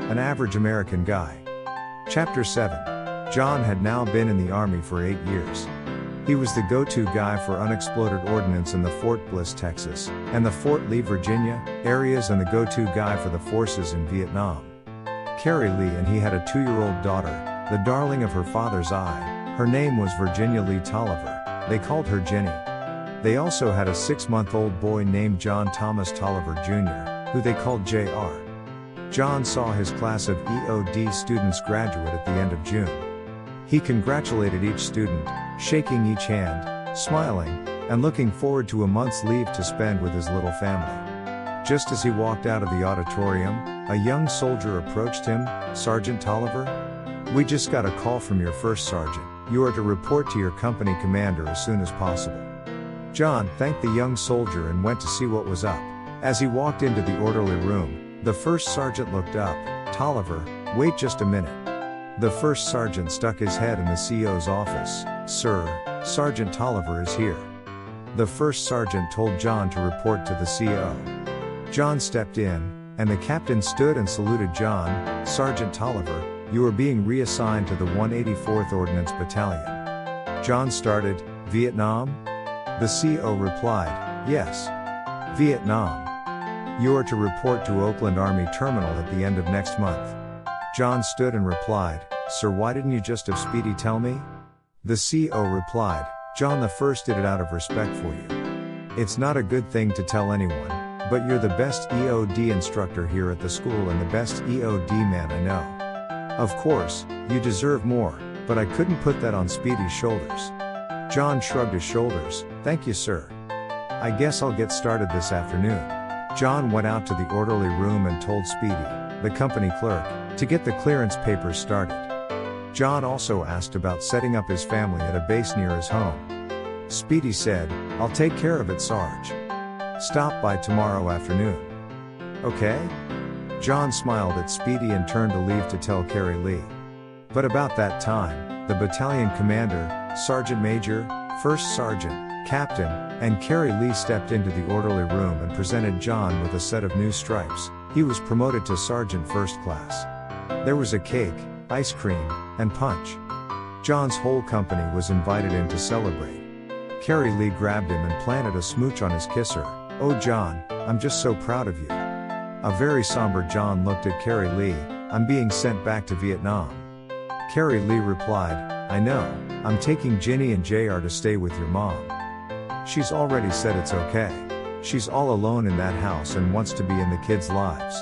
An Average American Guy. Chapter 7. John had now been in the Army for 8 years. He was the go-to guy for unexploded ordnance in the Fort Bliss, Texas, and the Fort Lee, Virginia, areas, and the go-to guy for the forces in Vietnam. Carrie Lee and he had a 2-year-old daughter, the darling of her father's eye. Her name was Virginia Lee Tolliver. They called her Jenny. They also had a 6-month-old boy named John Thomas Tolliver Jr., who they called Jr. John saw his class of EOD students graduate at the end of June. He congratulated each student, shaking each hand, smiling, and looking forward to a month's leave to spend with his little family. Just as he walked out of the auditorium, a young soldier approached him. "Sergeant Tolliver? We just got a call from your first sergeant. You are to report to your company commander as soon as possible." John thanked the young soldier and went to see what was up. As he walked into the orderly room, the first sergeant looked up. "Tolliver, wait just a minute." The first sergeant stuck his head in the CO's office. "Sir, Sergeant Tolliver is here." The first sergeant told John to report to the CO. John stepped in, and the captain stood and saluted John. "Sergeant Tolliver, you are being reassigned to the 184th Ordnance Battalion." John started. "Vietnam?" The CO replied, "Yes. Vietnam. You are to report to Oakland Army Terminal at the end of next month." John stood and replied, "Sir, why didn't you just have Speedy tell me?" The CO replied, "John, the first did it out of respect for you. It's not a good thing to tell anyone, but you're the best EOD instructor here at the school and the best EOD man I know. Of course, you deserve more, but I couldn't put that on Speedy's shoulders." John shrugged his shoulders. "Thank you, sir. I guess I'll get started this afternoon." John went out to the orderly room and told Speedy, the company clerk, to get the clearance papers started. John also asked about setting up his family at a base near his home. Speedy said, "I'll take care of it, Sarge. Stop by tomorrow afternoon." "Okay?" John smiled at Speedy and turned to leave to tell Carrie Lee. But about that time, the battalion commander, Sergeant Major, First Sergeant, Captain, and Carrie Lee stepped into the orderly room and presented John with a set of new stripes. He was promoted to Sergeant First Class. There was a cake, ice cream, and punch. John's whole company was invited in to celebrate. Carrie Lee grabbed him and planted a smooch on his kisser. "Oh John, I'm just so proud of you." A very somber John looked at Carrie Lee. "I'm being sent back to Vietnam." Carrie Lee replied, "I know, I'm taking Jenny and JR to stay with your mom. She's already said it's okay. She's all alone in that house and wants to be in the kids' lives."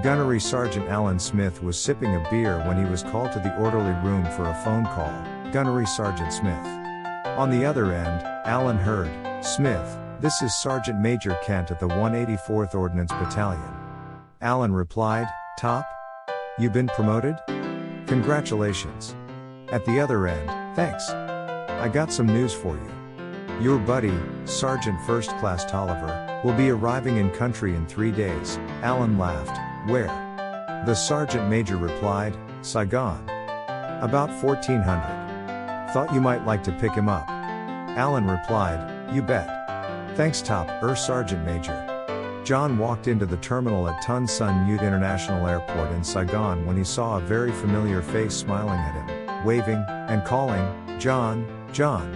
Gunnery Sergeant Alan Smith was sipping a beer when he was called to the orderly room for a phone call. Gunnery Sergeant Smith. On the other end, Alan heard, "Smith, this is Sergeant Major Kent at the 184th Ordnance Battalion." Alan replied, "Top? You been promoted? Congratulations." At the other end, "Thanks. I got some news for you. Your buddy, Sergeant First Class Tolliver, will be arriving in country in 3 days." Alan laughed. "Where?" The Sergeant Major replied, "Saigon. About 1400. Thought you might like to pick him up." Alan replied, "You bet. Thanks Top, Sergeant Major." John walked into the terminal at Ton Son Nhut International Airport in Saigon when he saw a very familiar face smiling at him, waving, and calling, "John, John."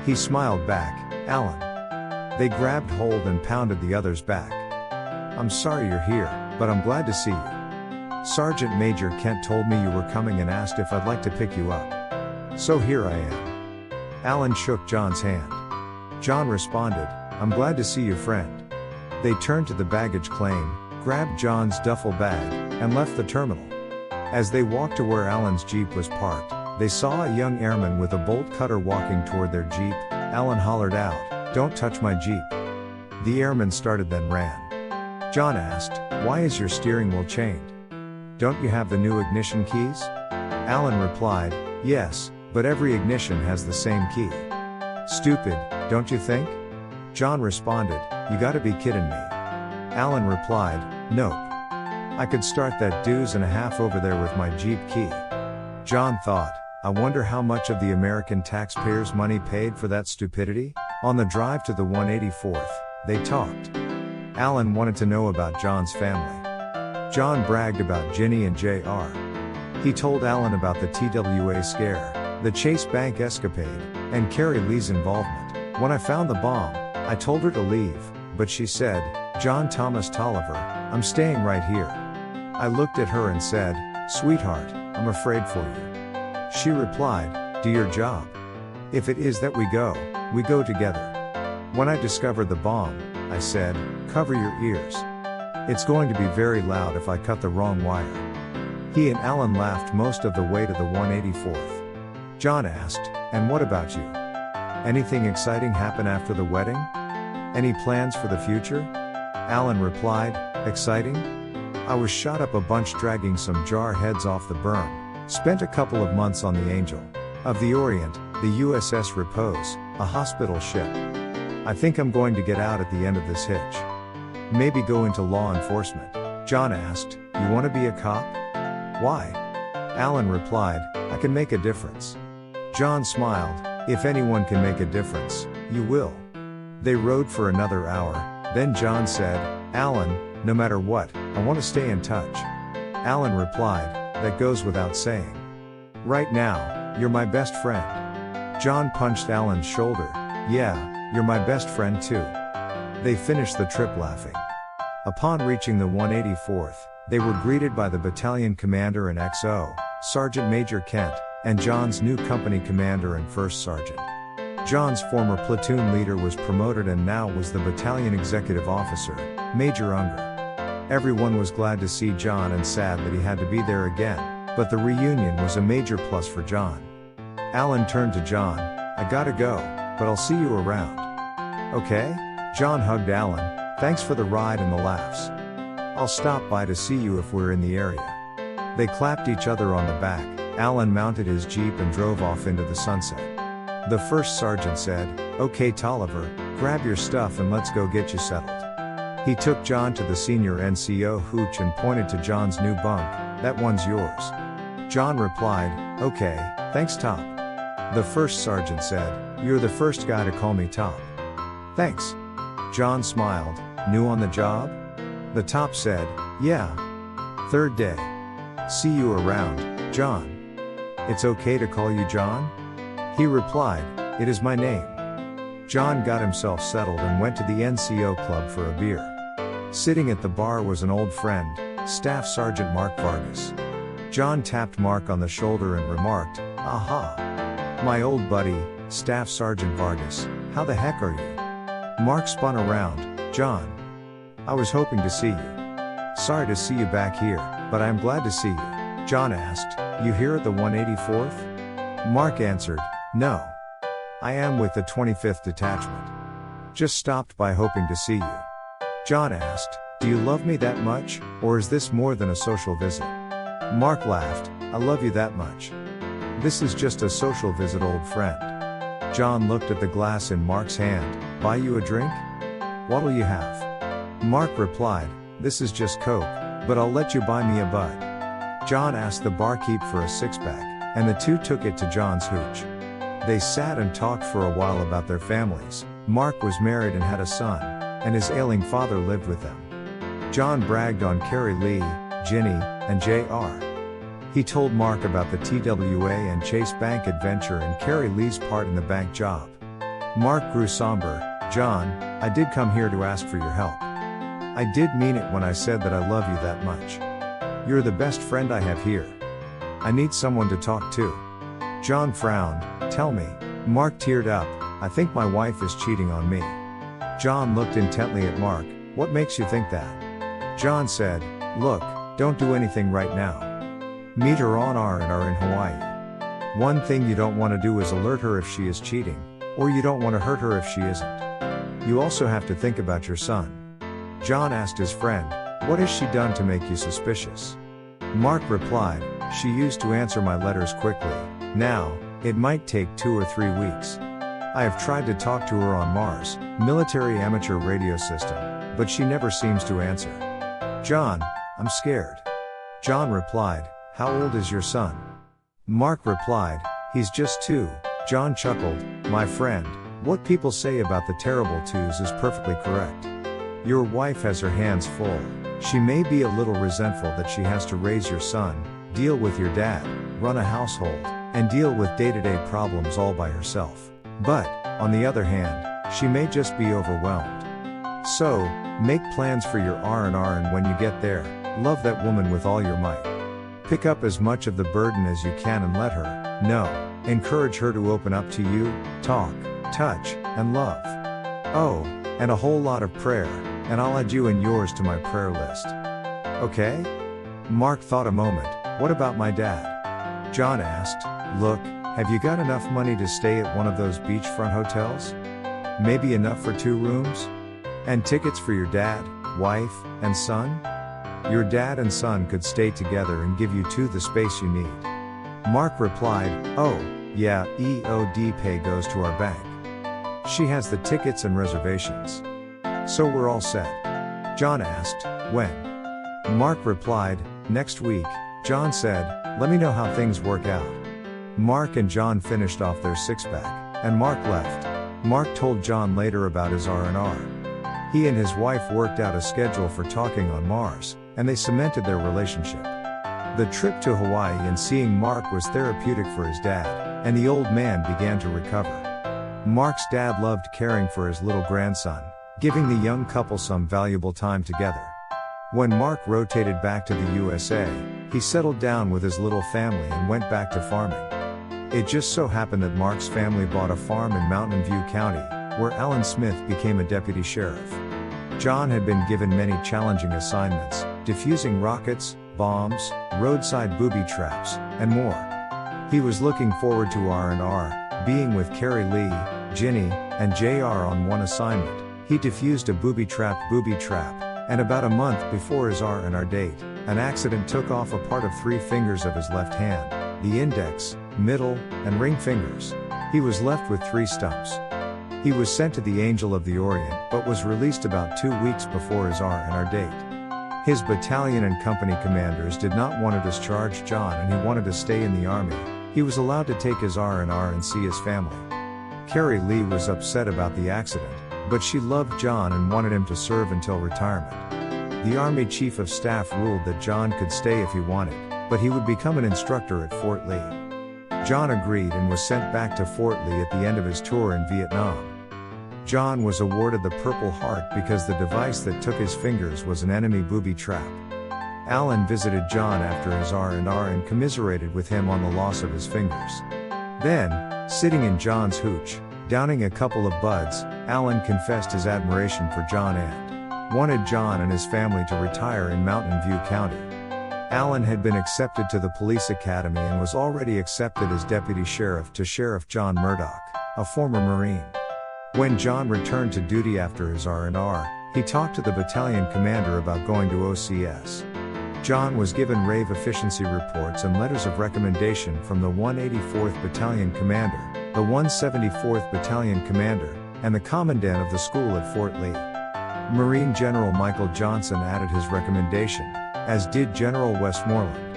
He smiled back, "Alan." They grabbed hold and pounded the other's back. "I'm sorry you're here, but I'm glad to see you. Sergeant Major Kent told me you were coming and asked if I'd like to pick you up. So here I am." Alan shook John's hand. John responded, "I'm glad to see you, friend." They turned to the baggage claim, grabbed John's duffel bag, and left the terminal. As they walked to where Alan's Jeep was parked, they saw a young airman with a bolt cutter walking toward their Jeep. Alan hollered out, "Don't touch my Jeep." The airman started then ran. John asked, "Why is your steering wheel chained? Don't you have the new ignition keys?" Alan replied, "Yes, but every ignition has the same key." "Stupid, don't you think?" John responded, "You gotta be kidding me." Alan replied, "Nope. I could start that deuce and a half over there with my Jeep key." John thought, "I wonder how much of the American taxpayers' money paid for that stupidity?" On the drive to the 184th, they talked. Alan wanted to know about John's family. John bragged about Ginny and JR. He told Alan about the TWA scare, the Chase Bank escapade, and Carrie Lee's involvement. When I found the bomb, I told her to leave, but she said, "John Thomas Tolliver, I'm staying right here." I looked at her and said, "Sweetheart, I'm afraid for you." She replied, "Do your job. If it is that we go together." When I discovered the bomb, I said, "Cover your ears. It's going to be very loud if I cut the wrong wire." He and Alan laughed most of the way to the 184th. John asked, "And what about you? Anything exciting happen after the wedding? Any plans for the future?" Alan replied, "Exciting? I was shot up a bunch dragging some jar heads off the berm. Spent a couple of months on the Angel of the Orient, the USS Repose, a hospital ship. I think I'm going to get out at the end of this hitch. Maybe go into law enforcement." John asked, "You want to be a cop?" "Why?" Alan replied, "I can make a difference." John smiled, "If anyone can make a difference, you will." They rode for another hour, then John said, "Alan, no matter what, I want to stay in touch." Alan replied, "That goes without saying. Right now, you're my best friend." John punched Alan's shoulder. "Yeah, you're my best friend too." They finished the trip laughing. Upon reaching the 184th, they were greeted by the battalion commander and XO, Sergeant Major Kent, and John's new company commander and first sergeant. John's former platoon leader was promoted and now was the battalion executive officer, Major Unger. Everyone was glad to see John and sad that he had to be there again, but the reunion was a major plus for John. Alan turned to John, "I gotta go, but I'll see you around." "Okay?" John hugged Alan, "Thanks for the ride and the laughs. I'll stop by to see you if we're in the area." They clapped each other on the back. Alan mounted his Jeep and drove off into the sunset. The first sergeant said, "Okay Tolliver, grab your stuff and let's go get you settled." He took John to the senior NCO hooch and pointed to John's new bunk, "That one's yours." John replied, "Okay, thanks Top." The first sergeant said, "You're the first guy to call me Top." "Thanks." John smiled, "New on the job?" The Top said, "Yeah. Third day. See you around, John." "It's okay to call you John?" He replied, "It is my name." John got himself settled and went to the NCO club for a beer. Sitting at the bar was an old friend, Staff Sergeant Mark Vargas. John tapped Mark on the shoulder and remarked, "Aha! My old buddy, Staff Sergeant Vargas, how the heck are you?" Mark spun around, "John. I was hoping to see you. Sorry to see you back here, but I am glad to see you." John asked, "You here at the 184th? Mark answered, "No. I am with the 25th Detachment. Just stopped by hoping to see you." John asked, "Do you love me that much, or is this more than a social visit?" Mark laughed, "I love you that much. This is just a social visit, old friend." John looked at the glass in Mark's hand, "Buy you a drink? What'll you have?" Mark replied, "This is just Coke, but I'll let you buy me a Bud." John asked the barkeep for a six-pack, and the two took it to John's hooch. They sat and talked for a while about their families. Mark was married and had a son, and his ailing father lived with them. John bragged on Carrie Lee, Ginny, and JR. He told Mark about the TWA and Chase Bank adventure and Carrie Lee's part in the bank job. Mark grew somber. "John, I did come here to ask for your help. I did mean it when I said that I love you that much. You're the best friend I have here. I need someone to talk to." John frowned. "Tell me." Mark teared up, "I think my wife is cheating on me." John looked intently at Mark. "What makes you think that?" John said, "Look, don't do anything right now. Meet her on R&R in Hawaii. One thing you don't want to do is alert her if she is cheating, or you don't want to hurt her if she isn't. You also have to think about your son." John asked his friend, "What has she done to make you suspicious?" Mark replied, "She used to answer my letters quickly. Now, it might take 2 or 3 weeks. I have tried to talk to her on Mars, military amateur radio system, but she never seems to answer." "John, I'm scared." John replied, "How old is your son?" Mark replied, "He's just 2. John chuckled, "My friend, what people say about the terrible twos is perfectly correct. Your wife has her hands full. She may be a little resentful that she has to raise your son, deal with your dad, run a household, and deal with day-to-day problems all by herself. But, on the other hand, she may just be overwhelmed. So, make plans for your R&R, and when you get there, love that woman with all your might. Pick up as much of the burden as you can and let her know. Encourage her to open up to you, talk, touch, and love. Oh, and a whole lot of prayer, and I'll add you and yours to my prayer list. Okay? Mark thought a moment. What about my dad? John asked. Look, have you got enough money to stay at one of those beachfront hotels? Maybe enough for 2 rooms? And tickets for your dad, wife, and son? Your dad and son could stay together and give you 2 the space you need. Mark replied, oh, yeah, EOD pay goes to our bank. She has the tickets and reservations. So we're all set. John asked, when? Mark replied, next week. John said, let me know how things work out. Mark and John finished off their 6-pack, and Mark left. Mark told John later about his R&R. He and his wife worked out a schedule for talking on Mars, and they cemented their relationship. The trip to Hawaii and seeing Mark was therapeutic for his dad, and the old man began to recover. Mark's dad loved caring for his little grandson, giving the young couple some valuable time together. When Mark rotated back to the USA, he settled down with his little family and went back to farming. It just so happened that Mark's family bought a farm in Mountain View County, where Alan Smith became a deputy sheriff. John had been given many challenging assignments, defusing rockets, bombs, roadside booby traps, and more. He was looking forward to R&R, being with Carrie Lee, Ginny, and JR on one assignment. He defused a booby trap, and about a month before his R&R date, an accident took off a part of 3 fingers of his left hand, the index, middle, and ring fingers. He was left with 3 stumps. He was sent to the Angel of the Orient, but was released about 2 weeks before his R&R date. His battalion and company commanders did not want to discharge John, and he wanted to stay in the army. He was allowed to take his R&R and see his family. Carrie Lee was upset about the accident, but she loved John and wanted him to serve until retirement. The Army Chief of Staff ruled that John could stay if he wanted, but he would become an instructor at Fort Lee. John agreed and was sent back to Fort Lee at the end of his tour in Vietnam. John was awarded the Purple Heart because the device that took his fingers was an enemy booby trap. Alan visited John after his R&R and commiserated with him on the loss of his fingers. Then, sitting in John's hooch, downing a couple of buds, Alan confessed his admiration for John and wanted John and his family to retire in Mountain View County. Alan had been accepted to the police academy and was already accepted as deputy sheriff to Sheriff John Murdoch, a former Marine. When John returned to duty after his R&R, he talked to the battalion commander about going to OCS. John was given rave efficiency reports and letters of recommendation from the 184th Battalion Commander, the 174th Battalion Commander, and the Commandant of the school at Fort Lee. Marine General Michael Johnson added his recommendation, as did General Westmoreland.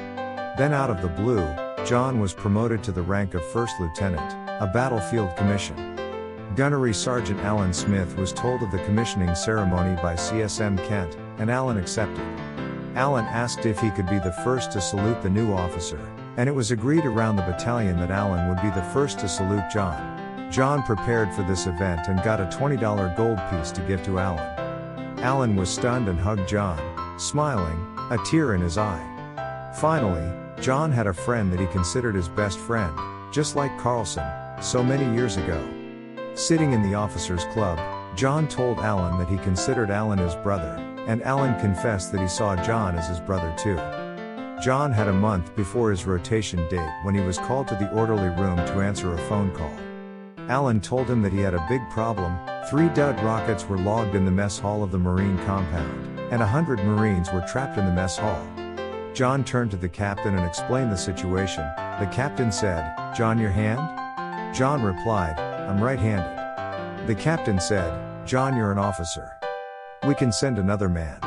Then out of the blue, John was promoted to the rank of First Lieutenant, a battlefield commission. Gunnery Sergeant Alan Smith was told of the commissioning ceremony by CSM Kent, and Alan accepted. Alan asked if he could be the first to salute the new officer, and it was agreed around the battalion that Alan would be the first to salute John. John prepared for this event and got a $20 gold piece to give to Alan. Alan was stunned and hugged John, smiling, a tear in his eye. Finally, John had a friend that he considered his best friend, just like Carlson, so many years ago. Sitting in the officers' club, John told Alan that he considered Alan his brother, and Alan confessed that he saw John as his brother too. John had a month before his rotation date when he was called to the orderly room to answer a phone call. Alan told him that he had a big problem. 3 Dud rockets were logged in the mess hall of the Marine compound, and 100 Marines were trapped in the mess hall. John turned to the captain and explained the situation. The captain said, "John, your hand?" John replied, "I'm right-handed." The captain said, "John, you're an officer. We can send another man."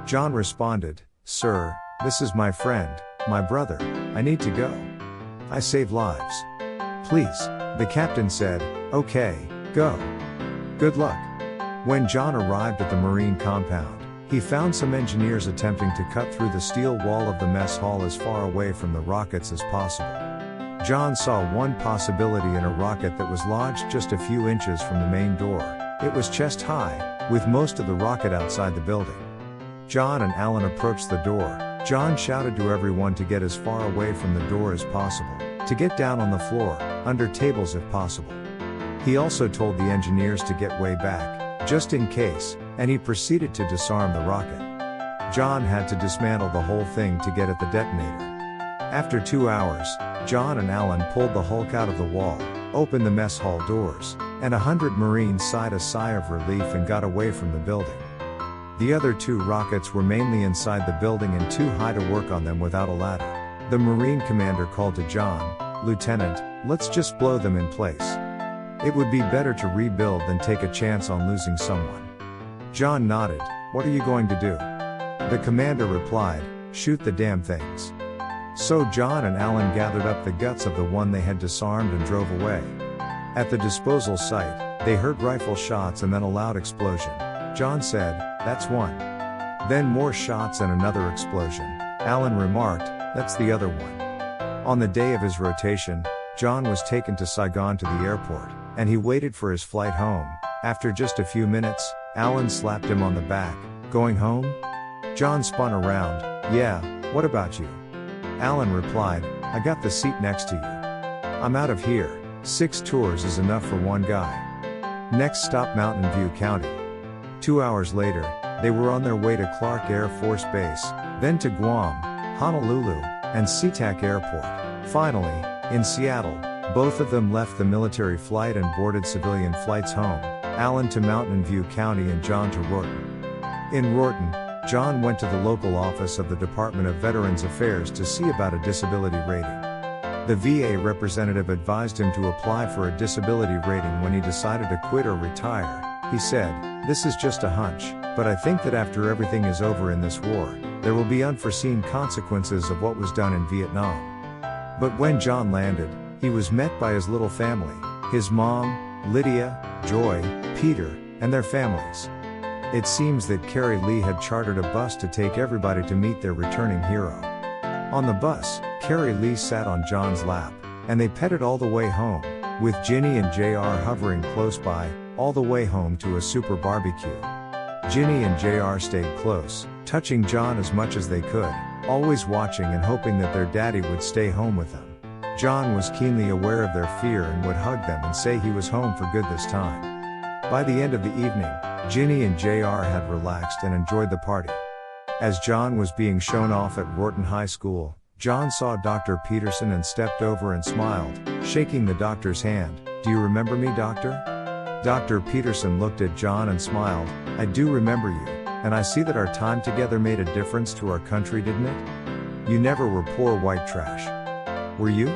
John responded, "Sir, this is my friend, my brother. I need to go. I save lives. Please." The captain said, "Okay, go. Good luck." When John arrived at the Marine compound, He found some engineers attempting to cut through the steel wall of the mess hall as far away from the rockets as possible. John saw one possibility in a rocket that was lodged just a few inches from the main door. It was chest high, with most of the rocket outside the building. John and Alan approached the door. John shouted to everyone to get as far away from the door as possible, to get down on the floor, under tables if possible. He also told the engineers to get way back, just in case, and he proceeded to disarm the rocket. John had to dismantle the whole thing to get at the detonator. After 2 hours, John and Alan pulled the Hulk out of the wall, opened the mess hall doors, and 100 Marines sighed a sigh of relief and got away from the building. The other 2 rockets were mainly inside the building and too high to work on them without a ladder. The Marine commander called to John, "Lieutenant, let's just blow them in place. It would be better to rebuild than take a chance on losing someone." John nodded. "What are you going to do?" The commander replied, "Shoot the damn things." So John and Alan gathered up the guts of the one they had disarmed and drove away. At the disposal site, they heard rifle shots and then a loud explosion. John said, "That's one." Then more shots and another explosion. Alan remarked, "That's the other one." On the day of his rotation, John was taken to Saigon to the airport, and he waited for his flight home. After just a few minutes, Alan slapped him on the back. "Going home?" John spun around. "Yeah, what about you?" Alan replied, "I got the seat next to you. I'm out of here. 6 tours is enough for one guy." Next stop, Mountain View County. 2 hours later, they were on their way to Clark Air Force Base, then to Guam, Honolulu, and SeaTac Airport. Finally, in Seattle, both of them left the military flight and boarded civilian flights home, Alan to Mountain View County and John to Rorton. In Rorton, John went to the local office of the Department of Veterans Affairs to see about a disability rating. The VA representative advised him to apply for a disability rating when he decided to quit or retire. He said, "This is just a hunch, but I think that after everything is over in this war, there will be unforeseen consequences of what was done in Vietnam." But when John landed, he was met by his little family, his mom, Lydia, Joy, Peter, and their families. It seems that Carrie Lee had chartered a bus to take everybody to meet their returning hero. On the bus, Carrie Lee sat on John's lap, and they petted all the way home, with Ginny and JR hovering close by, all the way home to a super barbecue. Ginny and JR stayed close, touching John as much as they could, always watching and hoping that their daddy would stay home with them. John was keenly aware of their fear and would hug them and say he was home for good this time. By the end of the evening, Ginny and JR had relaxed and enjoyed the party. As John was being shown off at Rorton High School, John saw Dr. Peterson and stepped over and smiled, shaking the doctor's hand. "Do you remember me, doctor?" Dr. Peterson looked at John and smiled. "I do remember you, and I see that our time together made a difference to our country, didn't it? You never were poor white trash. Were you?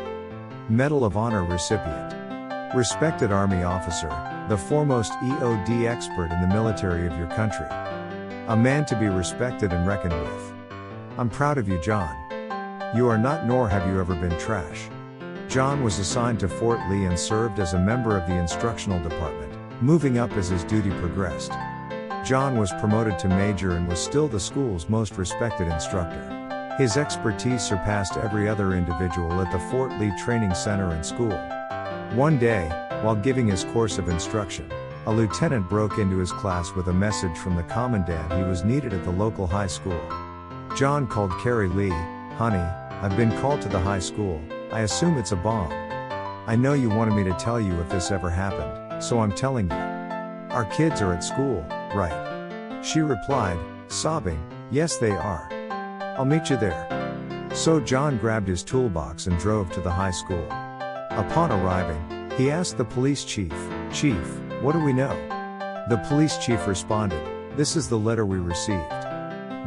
Medal of Honor recipient. Respected Army officer, the foremost EOD expert in the military of your country. A man to be respected and reckoned with. I'm proud of you, John. You are not, nor have you ever been, trash." John was assigned to Fort Lee and served as a member of the instructional department, moving up as his duty progressed. John was promoted to major and was still the school's most respected instructor. His expertise surpassed every other individual at the Fort Lee Training Center and school. One day, while giving his course of instruction, a lieutenant broke into his class with a message from the commandant he was needed at the local high school. John called Carrie Lee. "Honey, I've been called to the high school. I assume it's a bomb. I know you wanted me to tell you if this ever happened, so I'm telling you. Our kids are at school, right?" She replied, sobbing, "Yes, they are. I'll meet you there." So John grabbed his toolbox and drove to the high school. Upon arriving, he asked the police chief, "Chief, what do we know?" The police chief responded, "This is the letter we received."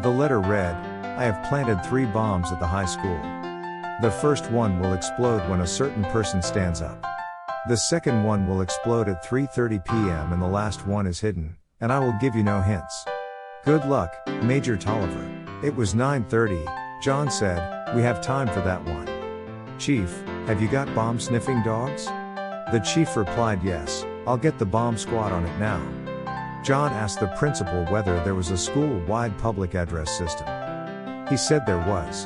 The letter read, "I have planted 3 bombs at the high school. The first one will explode when a certain person stands up. The second one will explode at 3:30 p.m. and the last one is hidden, and I will give you no hints. Good luck, Major Tolliver." It was 9:30, John said, "We have time for that one. Chief, have you got bomb sniffing dogs?" The chief replied, "Yes, I'll get the bomb squad on it now." John asked the principal whether there was a school-wide public address system. He said there was.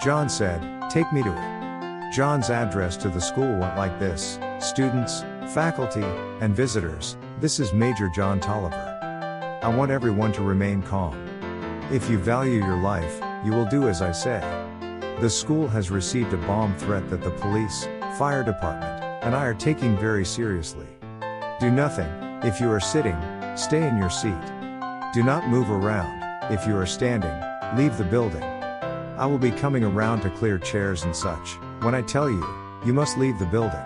John said, "Take me to it." John's address to the school went like this: students, faculty, and visitors, this is Major John Tolliver. I want everyone to remain calm. If you value your life, you will do as I say. The school has received a bomb threat that the police, fire department, and I are taking very seriously. Do nothing. If you are sitting, stay in your seat. Do not move around. If you are standing, leave the building. I will be coming around to clear chairs and such. When I tell you, you must leave the building.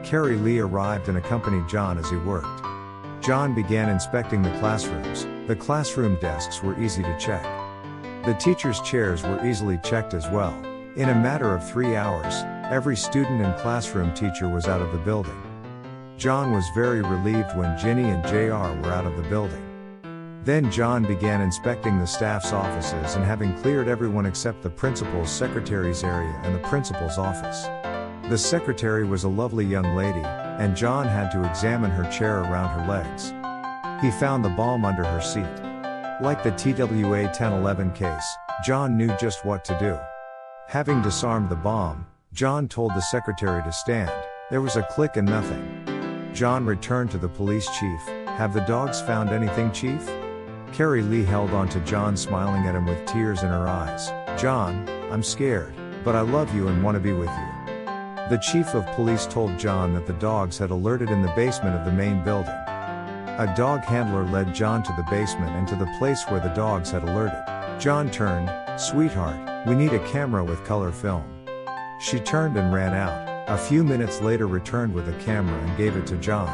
Carrie Lee arrived and accompanied John as he worked. John began inspecting the classrooms. The classroom desks were easy to check. The teachers' chairs were easily checked as well. In a matter of 3 hours, every student and classroom teacher was out of the building. John was very relieved when Ginny and JR were out of the building. Then John began inspecting the staff's offices and having cleared everyone except the principal's secretary's area and the principal's office. The secretary was a lovely young lady, and John had to examine her chair around her legs. He found the bomb under her seat. Like the TWA 1011 case, John knew just what to do. Having disarmed the bomb, John told the secretary to stand. There was a click and nothing. John returned to the police chief. "Have the dogs found anything, chief?" Carrie Lee held on to John, smiling at him with tears in her eyes. "John, I'm scared, but I love you and want to be with you." The chief of police told John that the dogs had alerted in the basement of the main building. A dog handler led John to the basement and to the place where the dogs had alerted. John turned. "Sweetheart, we need a camera with color film." She turned and ran out. A few minutes later returned with a camera and gave it to John.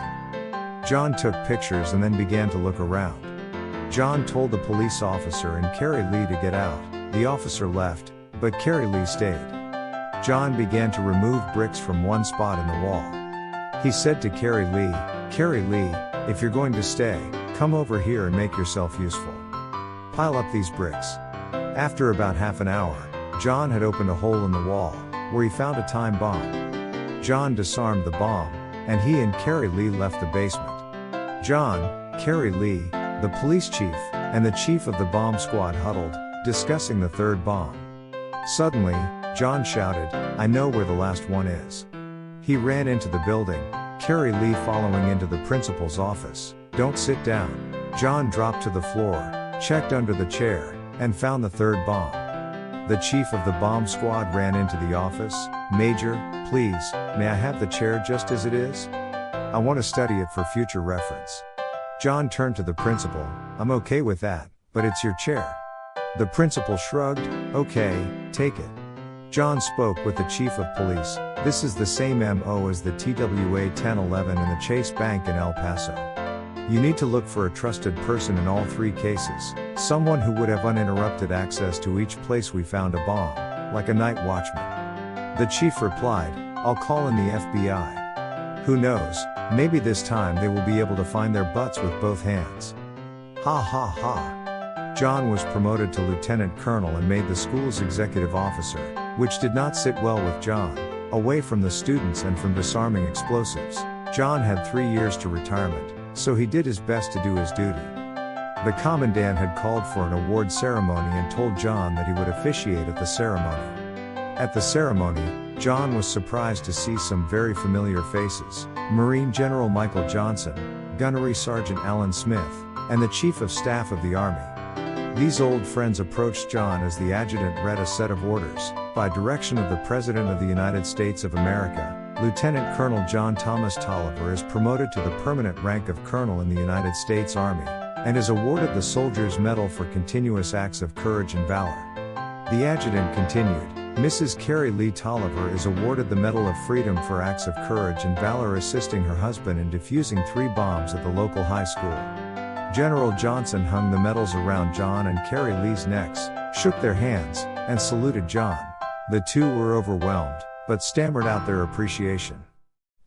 John took pictures and then began to look around. John told the police officer and Carrie Lee to get out. The officer left, but Carrie Lee stayed. John began to remove bricks from one spot in the wall. He said to Carrie Lee, "Carrie Lee, if you're going to stay, come over here and make yourself useful. Pile up these bricks." After about half an hour, John had opened a hole in the wall, where he found a time bomb. John disarmed the bomb, and he and Carrie Lee left the basement. John, Carrie Lee, the police chief, and the chief of the bomb squad huddled, discussing the third bomb. Suddenly, John shouted, "I know where the last one is." He ran into the building, Carrie Lee following into the principal's office. "Don't sit down." John dropped to the floor, checked under the chair, and found the third bomb. The chief of the bomb squad ran into the office. "Major, please, may I have the chair just as it is? I want to study it for future reference." John turned to the principal. "I'm okay with that, but it's your chair." The principal shrugged. "Okay, take it." John spoke with the chief of police. "This is the same MO as the TWA 1011 in the Chase Bank in El Paso. You need to look for a trusted person in all 3 cases, someone who would have uninterrupted access to each place we found a bomb, like a night watchman." The chief replied, "I'll call in the FBI. Who knows, maybe this time they will be able to find their butts with both hands." Ha ha ha. John was promoted to lieutenant colonel and made the school's executive officer, which did not sit well with John, away from the students and from disarming explosives. John had 3 years to retirement, so he did his best to do his duty. The commandant had called for an award ceremony and told John that he would officiate at the ceremony. At the ceremony, John was surprised to see some very familiar faces: Marine General Michael Johnson, Gunnery Sergeant Alan Smith, and the Chief of Staff of the Army. These old friends approached John as the adjutant read a set of orders. "By direction of the President of the United States of America, Lieutenant Colonel John Thomas Tolliver is promoted to the permanent rank of Colonel in the United States Army, and is awarded the Soldier's Medal for continuous acts of courage and valor." The adjutant continued, "Mrs. Carrie Lee Tolliver is awarded the Medal of Freedom for acts of courage and valor assisting her husband in defusing 3 bombs at the local high school." General Johnson hung the medals around John and Carrie Lee's necks, shook their hands, and saluted John. The two were overwhelmed, but stammered out their appreciation.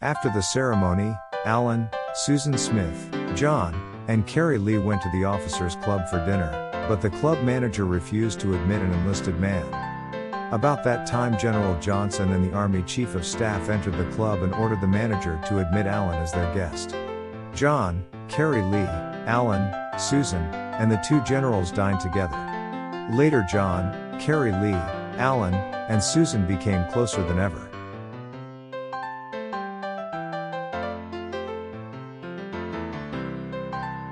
After the ceremony, Alan, Susan Smith, John, and Carrie Lee went to the officers' club for dinner, but the club manager refused to admit an enlisted man. About that time, General Johnson and the Army Chief of Staff entered the club and ordered the manager to admit Alan as their guest. John, Carrie Lee, Alan, Susan, and the two generals dined together. Later John, Carrie Lee, Alan, and Susan became closer than ever.